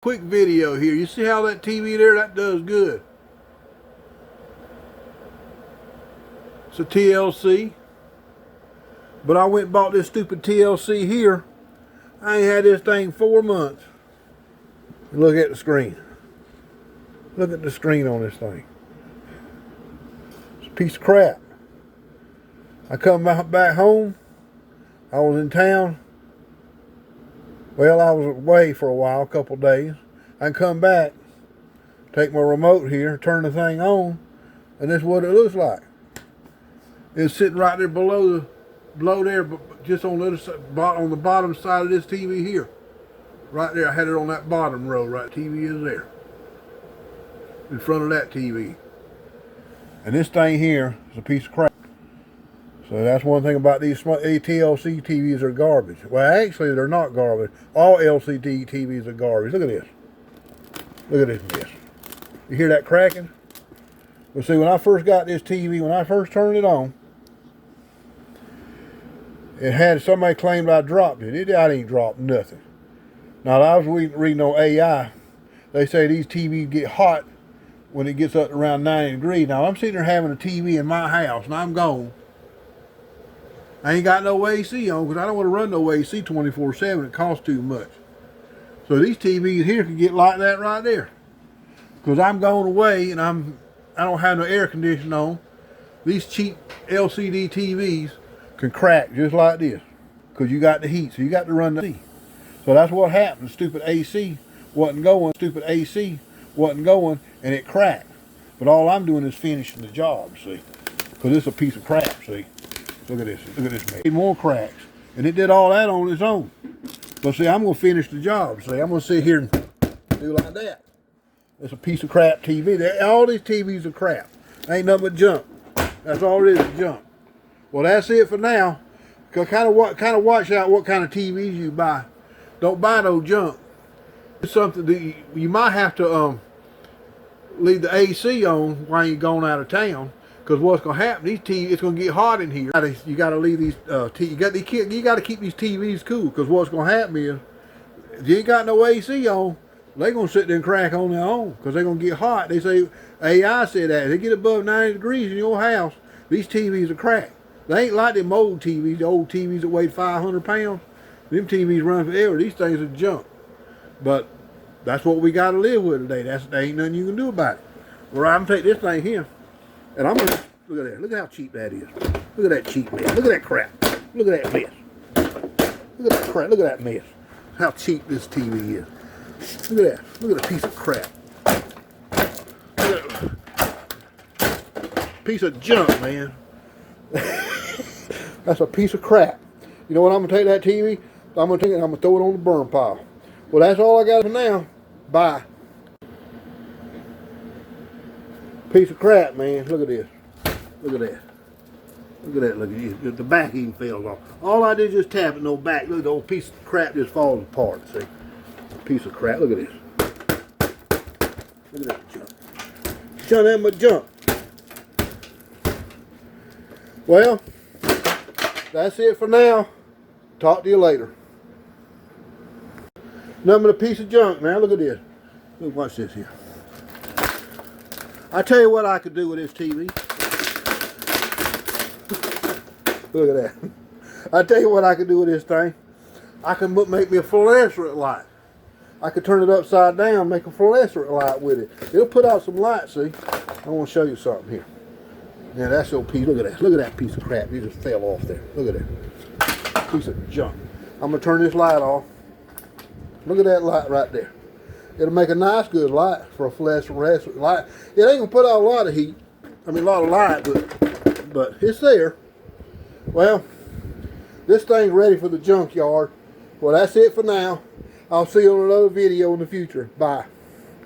Quick video here. You see how that TV there, that does good. It's a TLC. But I went and bought this stupid TLC here. I ain't had this thing 4 months. Look at the screen. Look at the screen on this thing. It's a piece of crap. I come back home. I was in town. Well, I was away for a while, a couple days. I come back, take my remote here, turn the thing on, and this is what it looks like. It's sitting right there below there, just on the other side, on the bottom side of this TV here. Right there, I had it on that bottom row, right? TV is there. In front of that TV. And this thing here is a piece of crap. So that's one thing about these TLC TVs are garbage. Well, actually, they're not garbage. All LCD TVs are garbage. Look at this. Look at this mess. You hear that cracking? Well, see, when I first got this TV, when I first turned it on, it had somebody claimed I dropped it. I didn't drop nothing. Now, I was reading on AI. They say these TVs get hot when it gets up to around 90 degrees. Now, I'm sitting there having a TV in my house, and I'm gone. I ain't got no AC on because I don't want to run no AC 24/7. It costs too much. So these TVs here can get like that right there. Because I'm going away and I don't have no air conditioning on. These cheap LCD TVs can crack just like this. Because you got the heat, so you got to run the AC. So that's what happened. Stupid AC wasn't going. Stupid AC wasn't going, and it cracked. But all I'm doing is finishing the job, see. Because it's a piece of crap, see. Look at this. Look at this, man. Need more cracks. And it did all that on its own. But see, I'm going to finish the job. See, I'm going to sit here and do like that. It's a piece of crap TV. All these TVs are crap. Ain't nothing but junk. That's all it is junk. Well, that's it for now. Kind of watch out what kind of TVs you buy. Don't buy no junk. It's something that you might have to leave the AC on while you're going out of town. Because what's going to happen, these TVs, it's going to get hot in here. You got to leave these, you got to keep these TVs cool. Because what's going to happen is, if you ain't got no AC on, they're going to sit there and crack on their own. Because they're going to get hot. They say, AI said that. If they get above 90 degrees in your house, these TVs are cracked. They ain't like them old TVs, the old TVs that weighed 500 pounds. Them TVs run forever. These things are junk. But that's what we got to live with today. There ain't nothing you can do about it. Well, I'm going to take this thing here. And I'm going to, look at that. Look at how cheap that is. Look at that cheap mess. Look at that crap. Look at that mess. Look at that crap. Look at that mess. How cheap this TV is. Look at that. Look at a piece of crap. Look at that. Piece of junk, man. That's a piece of crap. You know what, I'm going to take that TV? I'm going to take it and I'm going to throw it on the burn pile. Well, that's all I got for now. Bye. Piece of crap, man. Look at this. Look at that. Look at that. Look at this. The back even fell off. All I did is just tap it, no back. Look, the old piece of crap just falls apart. See? Piece of crap. Look at this. Look at that junk. Junk, that much junk. Well, that's it for now. Talk to you later. Nothing but a piece of junk, man. Look at this. Look, watch this here. I tell you what I could do with this TV. Look at that. I tell you what I could do with this thing. I could make me a fluorescent light. I could turn it upside down, make a fluorescent light with it. It'll put out some light, see? I want to show you something here. Yeah, that's your piece. Look at that. Look at that piece of crap. It just fell off there. Look at that. Piece of junk. I'm going to turn this light off. Look at that light right there. It'll make a nice, good light for a fluorescent light. It ain't going to put out a lot of heat. I mean, a lot of light, but it's there. Well, this thing's ready for the junkyard. Well, that's it for now. I'll see you on another video in the future. Bye.